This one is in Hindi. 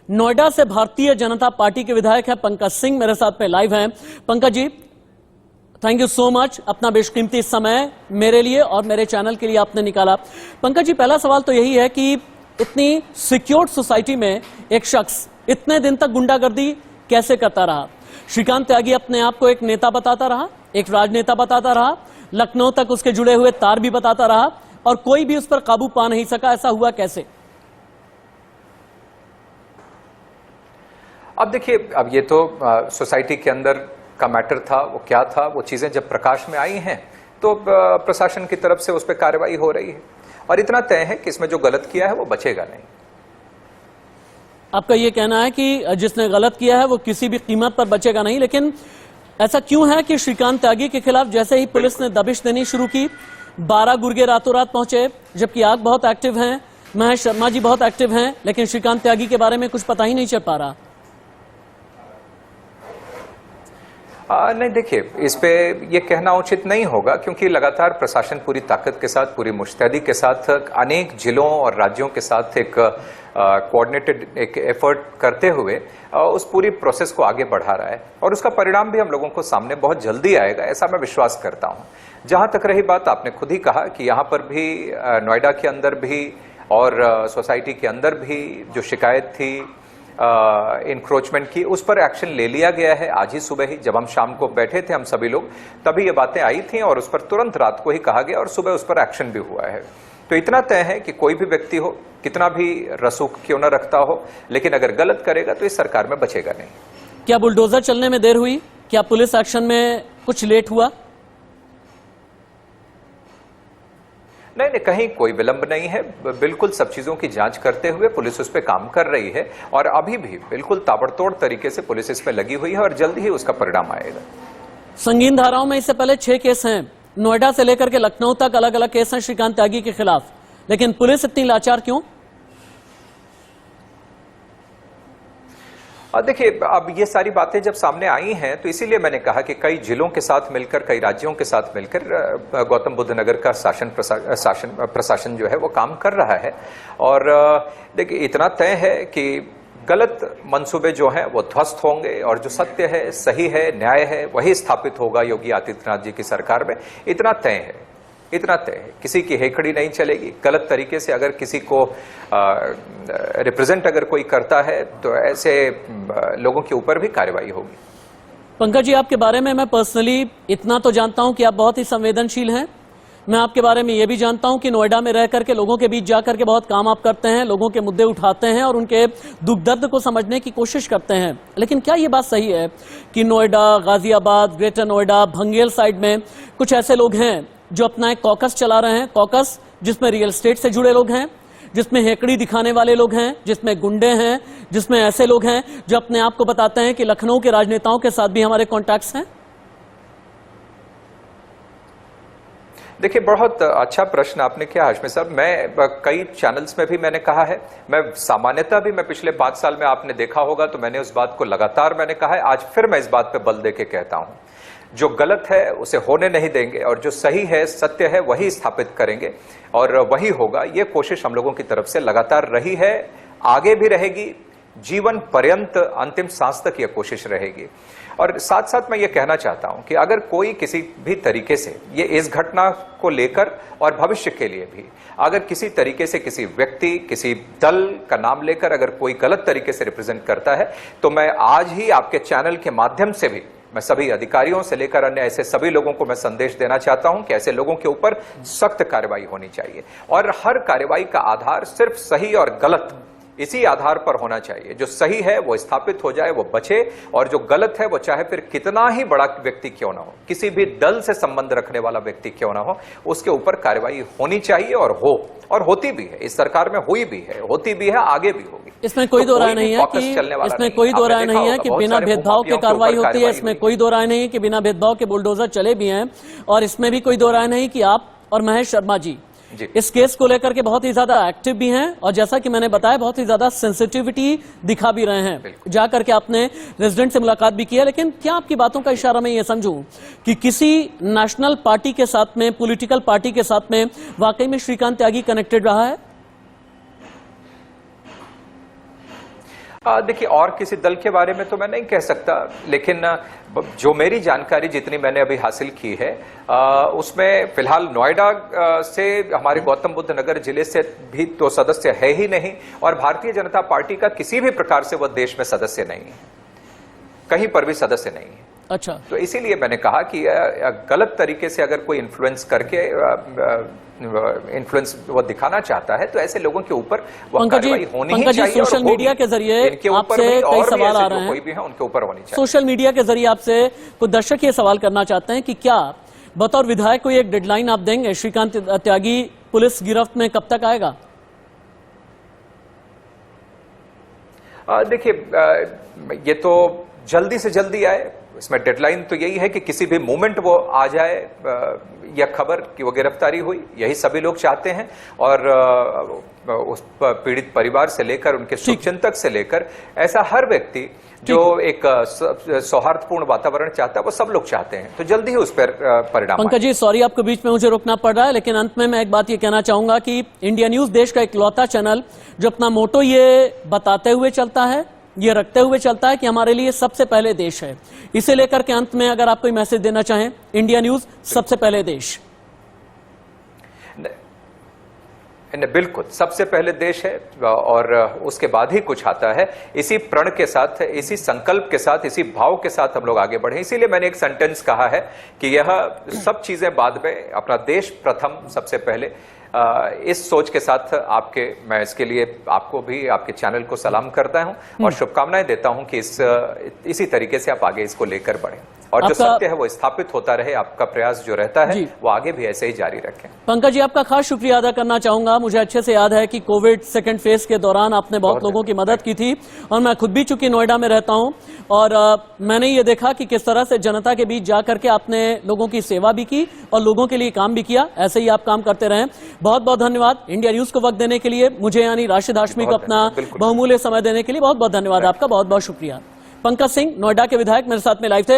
नोएडा से भारतीय जनता पार्टी के विधायक हैं पंकज सिंह मेरे साथ में लाइव हैं। Pankaj ji, thank you so much, अपना बेशकीमती समय मेरे लिए और मेरे चैनल के लिए आपने निकाला। पंकज जी, पहला सवाल तो यही है कि इतनी सिक्योर्ड सोसाइटी में एक शख्स इतने दिन तक गुंडागर्दी कैसे करता रहा? श्रीकांत त्यागी अपने आप को एक नेता बताता रहा, एक राजनेता बताता रहा, लखनऊ तक उसके जुड़े हुए तार भी बताता रहा और कोई भी उस पर काबू पा नहीं सका। ऐसा हुआ कैसे? अब देखिए, अब ये तो सोसाइटी के अंदर का मैटर था, वो क्या था, वो चीजें जब प्रकाश में आई हैं तो प्रशासन की तरफ से उस पर कार्रवाई हो रही है और इतना तय है कि इसमें जो गलत किया है वो बचेगा नहीं। आपका ये कहना है कि जिसने गलत किया है वो किसी भी कीमत पर बचेगा नहीं, लेकिन ऐसा क्यों है कि श्रीकांत त्यागी के खिलाफ जैसे ही पुलिस ने दबिश देनी शुरू की 12 गुर्गे रातों रात पहुंचे, जबकि आप बहुत एक्टिव हैं, महेश शर्मा जी बहुत एक्टिव हैं, लेकिन श्रीकांत त्यागी के बारे में कुछ पता ही नहीं चल पा रहा। नहीं, देखिए, इस पे ये कहना उचित नहीं होगा क्योंकि लगातार प्रशासन पूरी ताकत के साथ, पूरी मुस्तैदी के साथ अनेक जिलों और राज्यों के साथ एक कोऑर्डिनेटेड एक एफर्ट करते हुए उस पूरी प्रोसेस को आगे बढ़ा रहा है और उसका परिणाम भी हम लोगों को सामने बहुत जल्दी आएगा, ऐसा मैं विश्वास करता हूं। जहां तक रही बात, आपने खुद ही कहा कि यहां पर भी नोएडा के अंदर भी और सोसाइटी के अंदर भी जो शिकायत थी इंक्रोचमेंट की, उस पर एक्शन ले लिया गया है। आज ही सुबह ही जब हम शाम को बैठे थे हम सभी लोग, तभी ये बातें आई थी और उस पर तुरंत रात को ही कहा गया और सुबह उस पर एक्शन भी हुआ है। तो इतना तय है कि कोई भी व्यक्ति हो, कितना भी रसूख क्यों न रखता हो, लेकिन अगर गलत करेगा तो इस सरकार में बचेगा नहीं। क्या बुलडोजर चलने में देर हुई? क्या पुलिस एक्शन में कुछ लेट हुआ? नहीं, कहीं कोई विलंब नहीं है। बिल्कुल सब चीजों की जांच करते हुए पुलिस उस पर काम कर रही है और अभी भी बिल्कुल ताबड़तोड़ तरीके से पुलिस इस पर लगी हुई है और जल्द ही उसका परिणाम आएगा। संगीन धाराओं में इससे पहले 6 केस हैं, नोएडा से लेकर के लखनऊ तक अलग अलग केस हैं श्रीकांत त्यागी के खिलाफ, लेकिन पुलिस इतनी लाचार क्यों? देखिए, अब ये सारी बातें जब सामने आई हैं तो इसीलिए मैंने कहा कि कई जिलों के साथ मिलकर, कई राज्यों के साथ मिलकर गौतम बुद्ध नगर का प्रशासन जो है वो काम कर रहा है। और देखिए, इतना तय है कि गलत मंसूबे जो हैं वो ध्वस्त होंगे और जो सत्य है, सही है, न्याय है, वही स्थापित होगा योगी आदित्यनाथ जी की सरकार में। इतना तय है, इतना तय है। किसी की हेखड़ी नहीं चलेगी। गलत तरीके से अगर किसी को रिप्रेजेंट अगर कोई करता है तो ऐसे लोगों के ऊपर भी कार्रवाई होगी। पंकज जी, आपके बारे में मैं पर्सनली इतना तो जानता हूं कि आप बहुत ही संवेदनशील हैं। मैं आपके बारे में यह भी जानता हूं कि नोएडा में रह करके लोगों के बीच जाकर के बहुत काम आप करते हैं, लोगों के मुद्दे उठाते हैं और उनके दुख दर्द को समझने की कोशिश करते हैं। लेकिन क्या यह बात सही है कि नोएडा, गाजियाबाद, ग्रेटर नोएडा, भंगेल साइड में कुछ ऐसे लोग हैं जो अपना एक कॉकस चला रहे हैं, कॉकस जिसमें रियल एस्टेट से जुड़े लोग हैं, जिसमें हेकड़ी दिखाने वाले लोग हैं, जिसमें गुंडे हैं, जिसमें ऐसे लोग हैं जो अपने आप को बताते हैं कि लखनऊ के राजनेताओं के साथ भी हमारे कॉन्टैक्ट्स हैं? देखिए, बहुत अच्छा प्रश्न आपने किया हाशमी साहब। मैं कई चैनल्स में भी मैंने कहा है, मैं सामान्यतः भी मैं पिछले 5 साल में आपने देखा होगा तो मैंने उस बात को लगातार मैंने कहा है। आज फिर मैं इस बात पे बल दे के कहता हूं, जो गलत है उसे होने नहीं देंगे और जो सही है, सत्य है, वही स्थापित करेंगे और वही होगा। ये कोशिश हम लोगों की तरफ से लगातार रही है, आगे भी रहेगी, जीवन पर्यंत अंतिम सांस तक यह कोशिश रहेगी। और साथ साथ मैं ये कहना चाहता हूं कि अगर कोई किसी भी तरीके से ये इस घटना को लेकर और भविष्य के लिए भी अगर किसी तरीके से किसी व्यक्ति, किसी दल का नाम लेकर अगर कोई गलत तरीके से रिप्रेजेंट करता है तो मैं आज ही आपके चैनल के माध्यम से भी मैं सभी अधिकारियों से लेकर अन्य ऐसे सभी लोगों को मैं संदेश देना चाहता हूं कि ऐसे लोगों के ऊपर सख्त कार्रवाई होनी चाहिए और हर कार्रवाई का आधार सिर्फ सही और गलत इसी आधार पर होना चाहिए। जो सही है वो स्थापित हो जाए, वो बचे, और जो गलत है वो चाहे फिर कितना ही बड़ा व्यक्ति क्यों ना हो, किसी भी दल से संबंध रखने वाला व्यक्ति क्यों ना हो, उसके ऊपर कार्रवाई होनी चाहिए और हो, और होती भी है। इस सरकार में हुई भी है, होती भी है, आगे भी होगी। इसमें कोई दो राय नहीं है कि बिना भेदभाव के कार्रवाई होती है। इसमें कोई दो राय नहीं है कि बिना भेदभाव के बुलडोजर चले भी हैं, और इसमें भी कोई दो राय नहीं कि आप और महेश शर्मा जी इस केस को लेकर के बहुत ही ज्यादा एक्टिव भी हैं और जैसा कि मैंने बताया बहुत ही ज्यादा सेंसिटिविटी दिखा भी रहे हैं। जाकर के आपने रेजिडेंट से मुलाकात भी की है, लेकिन क्या आपकी बातों का इशारा मैं ये समझूं कि किसी नेशनल पार्टी के साथ में, पॉलिटिकल पार्टी के साथ में वाकई में श्रीकांत त्यागी कनेक्टेड रहा है? देखिए, और किसी दल के बारे में तो मैं नहीं कह सकता, लेकिन जो मेरी जानकारी जितनी मैंने अभी हासिल की है उसमें फिलहाल नोएडा से हमारे गौतम बुद्ध नगर जिले से भी तो सदस्य है ही नहीं, और भारतीय जनता पार्टी का किसी भी प्रकार से वह देश में सदस्य नहीं है, कहीं पर भी सदस्य नहीं है। अच्छा, तो इसीलिए मैंने कहा कि गलत तरीके से अगर कोई इन्फ्लुएंस करके इन्फ्लुएंस वो दिखाना चाहता है तो ऐसे लोगों के ऊपर वो कार्रवाई होनी ही चाहिए। सोशल मीडिया के जरिए आपसे कई सवाल आ रहे हैं, कोई भी है उनके ऊपर होनी चाहिए। सोशल मीडिया के जरिए आपसे कुछ दर्शक ये सवाल करना चाहते हैं कि क्या बतौर विधायक कोई एक डेडलाइन आप देंगे, श्रीकांत त्यागी पुलिस गिरफ्त में कब तक आएगा? देखिए, ये तो जल्दी से जल्दी आए, इसमें डेडलाइन तो यही है कि किसी भी मोमेंट वो आ जाए, यह खबर कि वो गिरफ्तारी हुई, यही सभी लोग चाहते हैं। और उस पीड़ित परिवार से लेकर उनके शुभचिंतक से लेकर ऐसा हर व्यक्ति जो एक सौहार्दपूर्ण वातावरण चाहता है वो सब लोग चाहते हैं, तो जल्दी ही उस पर परिणाम। पंकज जी, सॉरी आपको बीच में मुझे रोकना पड़ रहा है, लेकिन अंत में मैं एक बात ये कहना चाहूंगा कि इंडिया न्यूज देश का इकलौता चैनल जो अपना मोटो ये बताते हुए चलता है, ये रखते हुए चलता है कि हमारे लिए सबसे पहले देश है। इसे लेकर के अंत में अगर आप कोई मैसेज देना चाहें, इंडिया न्यूज सबसे पहले देश। बिल्कुल सबसे पहले देश है और उसके बाद ही कुछ आता है। इसी प्रण के साथ, इसी संकल्प के साथ, इसी भाव के साथ हम लोग आगे बढ़े। इसीलिए मैंने एक सेंटेंस कहा है कि यह सब चीजें बाद में, अपना देश प्रथम सबसे पहले। इस सोच के साथ मैं इसके लिए आपको भी, आपके चैनल को सलाम करता हूं और शुभकामनाएं देता हूं कि इसी तरीके से आप आगे इसको लेकर बढ़ें और जो सत्य है वो स्थापित होता रहे। आपका प्रयास जो रहता है वो आगे भी ऐसे ही जारी रखें। पंकज जी, आपका खास शुक्रिया अदा करना चाहूंगा। मुझे अच्छे से याद है कि कोविड सेकंड फेज के दौरान आपने बहुत लोगों की मदद की थी, और मैं खुद भी चूंकि नोएडा में रहता हूं और मैंने ये देखा कि किस तरह से जनता के बीच जाकर के आपने लोगों की सेवा भी की और लोगों के लिए काम भी किया। ऐसे ही आप काम करते रहें। बहुत बहुत धन्यवाद इंडिया न्यूज को वक्त देने के लिए, मुझे यानी राशिद हाशमी को अपना बहुमूल्य समय देने के लिए बहुत बहुत धन्यवाद आपका। बहुत बहुत शुक्रिया। पंकज सिंह, नोएडा के विधायक, मेरे साथ में लाइव थे।